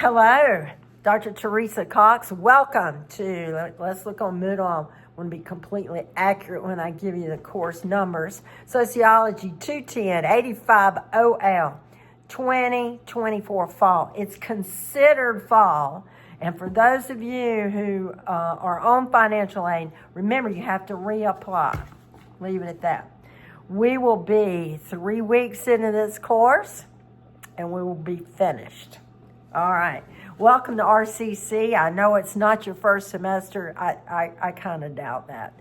Hello, Dr. Teresa Cox. Welcome to, let's look on Moodle. I want to be completely accurate when I give you the course numbers. Sociology 210, 85 OL, 2024 fall. It's considered fall. And for those of you who are on financial aid, remember you have to reapply. Leave it at that. We will be 3 weeks into this course and we will be finished. All right. Welcome to RCC. I know it's not your first semester. I kind of doubt that.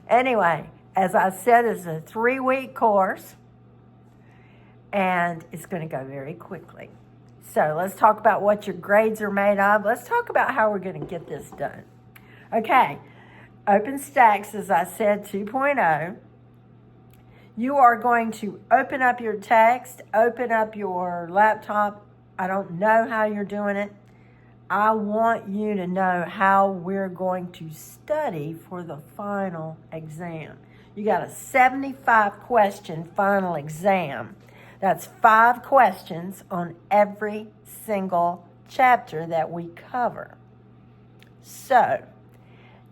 Anyway, as I said, it's a 3-week course, and it's going to go very quickly. So let's talk about what your grades are made of. Let's talk about how we're going to get this done. Okay. OpenStax, as I said, 2.0. You are going to open up your text, open up your laptop. I don't know how you're doing it. I want you to know how we're going to study for the final exam. You got a 75-question final exam. That's 5 questions on every single chapter that we cover. So,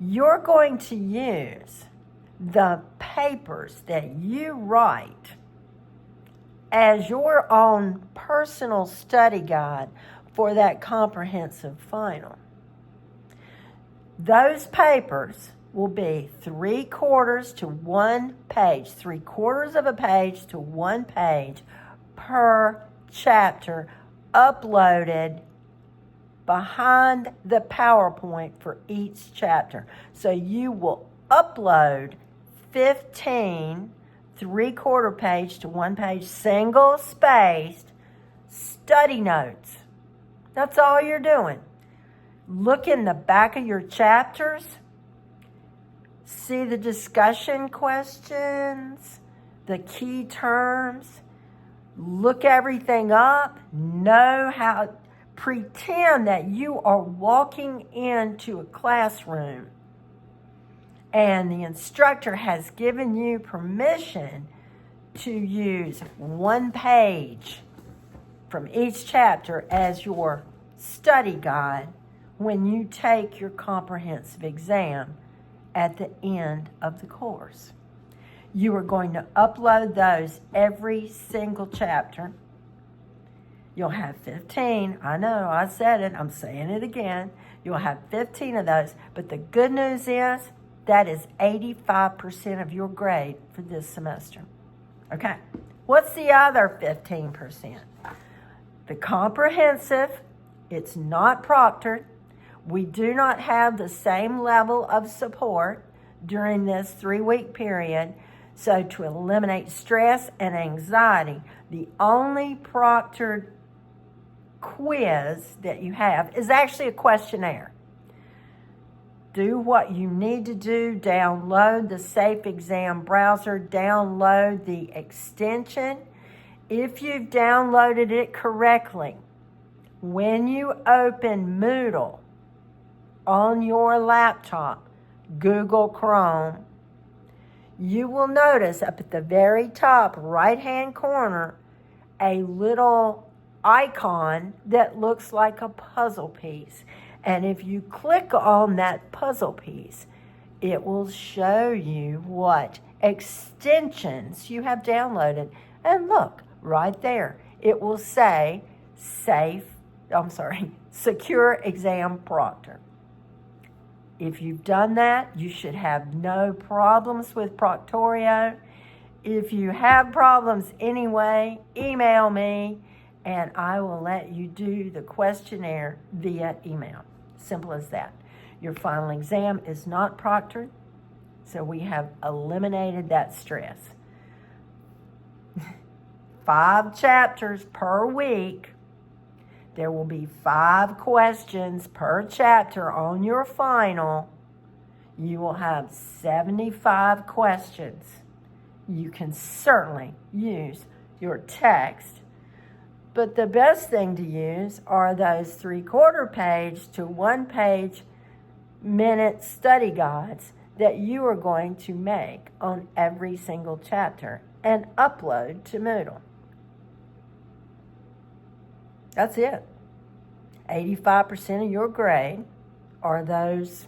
you're going to use the papers that you write as your own personal study guide for that comprehensive final. Those papers will be 3/4 to 1 page, 3/4 of a page to 1 page per chapter, uploaded behind the PowerPoint for each chapter. So you will upload 15 3/4 page to 1 page, single-spaced study notes. That's all you're doing. Look in the back of your chapters. See the discussion questions, the key terms. Look everything up. Know how. Pretend that you are walking into a classroom and the instructor has given you permission to use 1 page from each chapter as your study guide when you take your comprehensive exam at the end of the course. You are going to upload those every single chapter. You'll have 15. I know, I said it. I'm saying it again. You'll have 15 of those. But the good news is, that is 85% of your grade for this semester. Okay, what's the other 15%? The comprehensive, it's not proctored. We do not have the same level of support during this 3-week period. So to eliminate stress and anxiety, the only proctored quiz that you have is actually a questionnaire. Do what you need to do. Download the Safe Exam browser. Download the extension. If you've downloaded it correctly, when you open Moodle on your laptop, Google Chrome, you will notice up at the very top right-hand corner a little icon that looks like a puzzle piece. And if you click on that puzzle piece, it will show you what extensions you have downloaded. And look, right there, it will say Secure Exam Proctor. If you've done that, you should have no problems with Proctorio. If you have problems anyway, email me and I will let you do the questionnaire via email. Simple as that. Your final exam is not proctored, so we have eliminated that stress. 5 chapters per week. There will be 5 questions per chapter on your final. You will have 75 questions. You can certainly use your text, but the best thing to use are those 3/4 page to 1 page minute study guides that you are going to make on every single chapter and upload to Moodle. That's it. 85% of your grade are those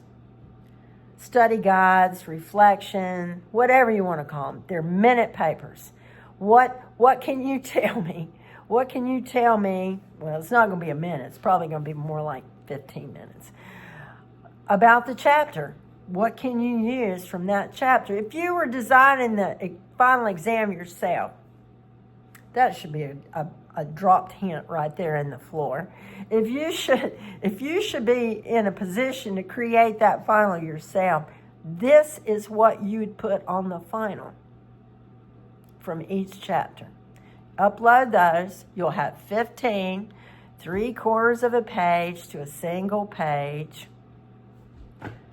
study guides, reflection, whatever you want to call them. They're minute papers. What can you tell me? What can you tell me? Well, it's not going to be a minute. It's probably going to be more like 15 minutes. About the chapter. What can you use from that chapter? If you were designing the final exam yourself, that should be a dropped hint right there in the floor. If you should be in a position to create that final yourself, this is what you would put on the final from each chapter. Upload those. You'll have 15, 3/4 of a page to a single page.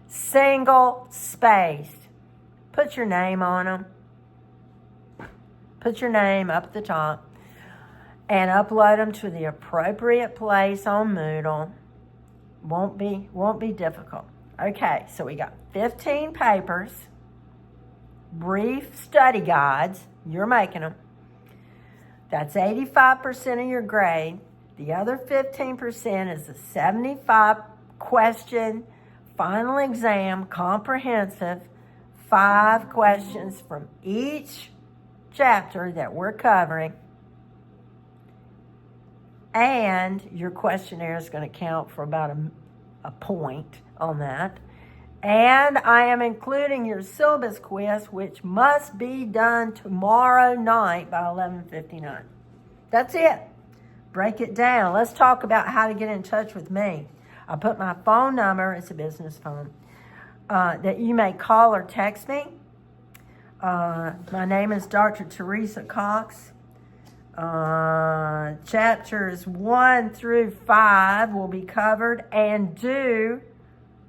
Single spaced. Put your name on them. Put your name up at the top and upload them to the appropriate place on Moodle. Won't be difficult. Okay, so we got 15 papers, brief study guides. You're making them. That's 85% of your grade. The other 15% is a 75 question final exam, comprehensive, 5 questions from each chapter that we're covering. And your questionnaire is going to count for about a point on that. And I am including your syllabus quiz, which must be done tomorrow night by 11:59. That's it. Break it down. Let's talk about how to get in touch with me. I put my phone number, it's a business phone, that you may call or text me. My name is Dr. Teresa Cox. Chapters 1 through 5 will be covered and due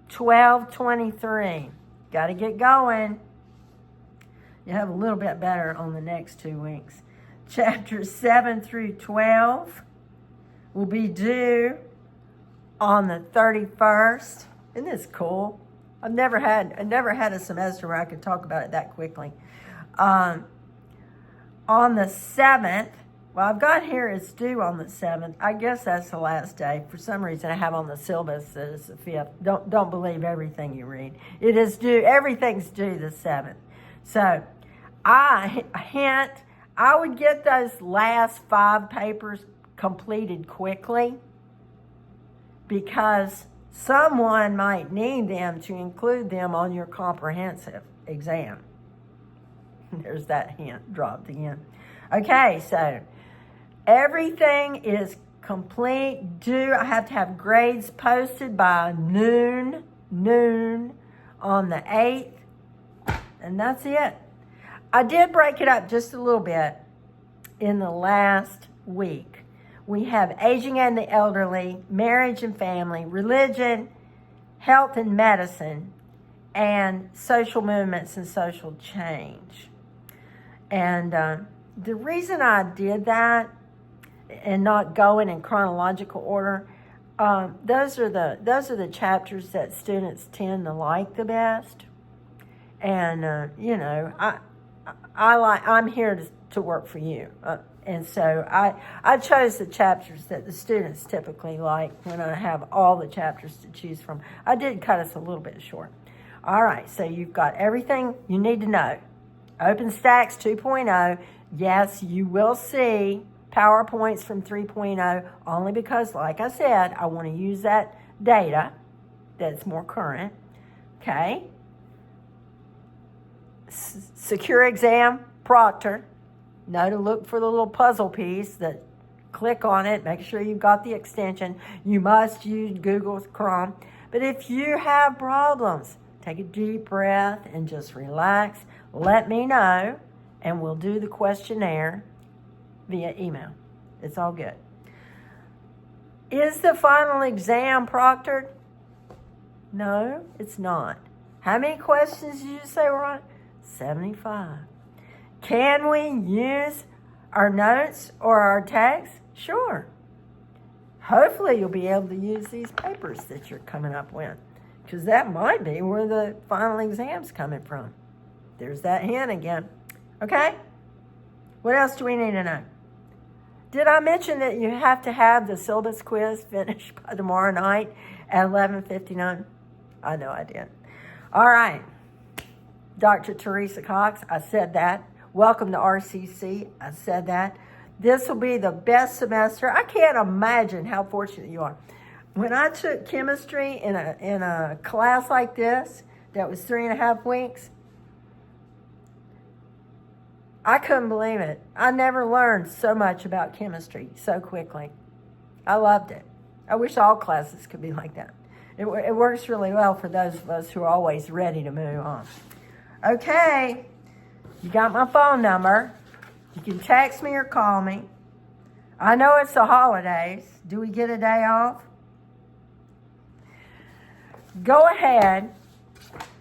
12/23. Got to get going. You have a little bit better on the next 2 weeks. Chapters 7 through 12 will be due on the 31st. Isn't this cool? I've never had a semester where I could talk about it that quickly. On the 7th, well, I've got here it's due on the 7th. I guess that's the last day. For some reason, I have on the syllabus that it's the 5th. Don't believe everything you read. It is due. Everything's due the 7th. So, I would get those last 5 papers completed quickly because someone might need them to include them on your comprehensive exam. There's that hint dropped again. Okay, so everything is complete. I have to have grades posted by noon on the 8th, and that's it. I did break it up just a little bit in the last week. We have aging and the elderly, marriage and family, religion, health and medicine, and social movements and social change. And the reason I did that and not going in chronological order, those are the chapters that students tend to like the best. And I'm here to work for you. And so I chose the chapters that the students typically like when I have all the chapters to choose from. I did cut us a little bit short. All right, so you've got everything you need to know. OpenStax 2.0, yes, you will see PowerPoints from 3.0 only because, like I said, I want to use that data that's more current. Okay. Secure Exam, Proctor. Know to look for the little puzzle piece that click on it. Make sure you've got the extension. You must use Google Chrome. But if you have problems, take a deep breath and just relax. Let me know, and we'll do the questionnaire via email. It's all good. Is the final exam proctored? No, it's not. How many questions did you say were on? 75. Can we use our notes or our text? Sure. Hopefully you'll be able to use these papers that you're coming up with, because that might be where the final exam's coming from. There's that hint again. Okay? What else do we need to know? Did I mention that you have to have the syllabus quiz finished by tomorrow night at 11:59? I know I did. All right. Dr. Teresa Cox, I said that. Welcome to RCC, I said that. This will be the best semester. I can't imagine how fortunate you are. When I took chemistry in a class like this, that was 3.5 weeks, I couldn't believe it. I never learned so much about chemistry so quickly. I loved it. I wish all classes could be like that. It works really well for those of us who are always ready to move on. Okay, you got my phone number. You can text me or call me. I know it's the holidays. Do we get a day off? Go ahead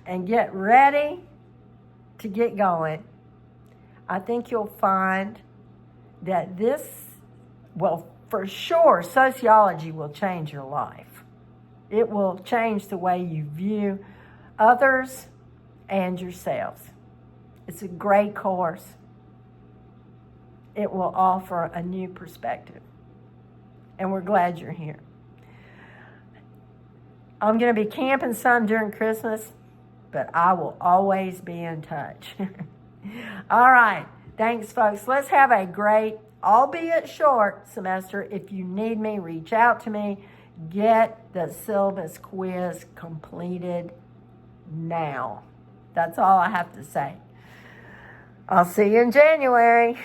and get ready to get going. I think you'll find that for sure, sociology will change your life. It will change the way you view others and yourselves. It's a great course. It will offer a new perspective. And we're glad you're here. I'm going to be camping some during Christmas, but I will always be in touch. All right. Thanks, folks. Let's have a great, albeit short, semester. If you need me, reach out to me. Get the syllabus quiz completed now. That's all I have to say. I'll see you in January.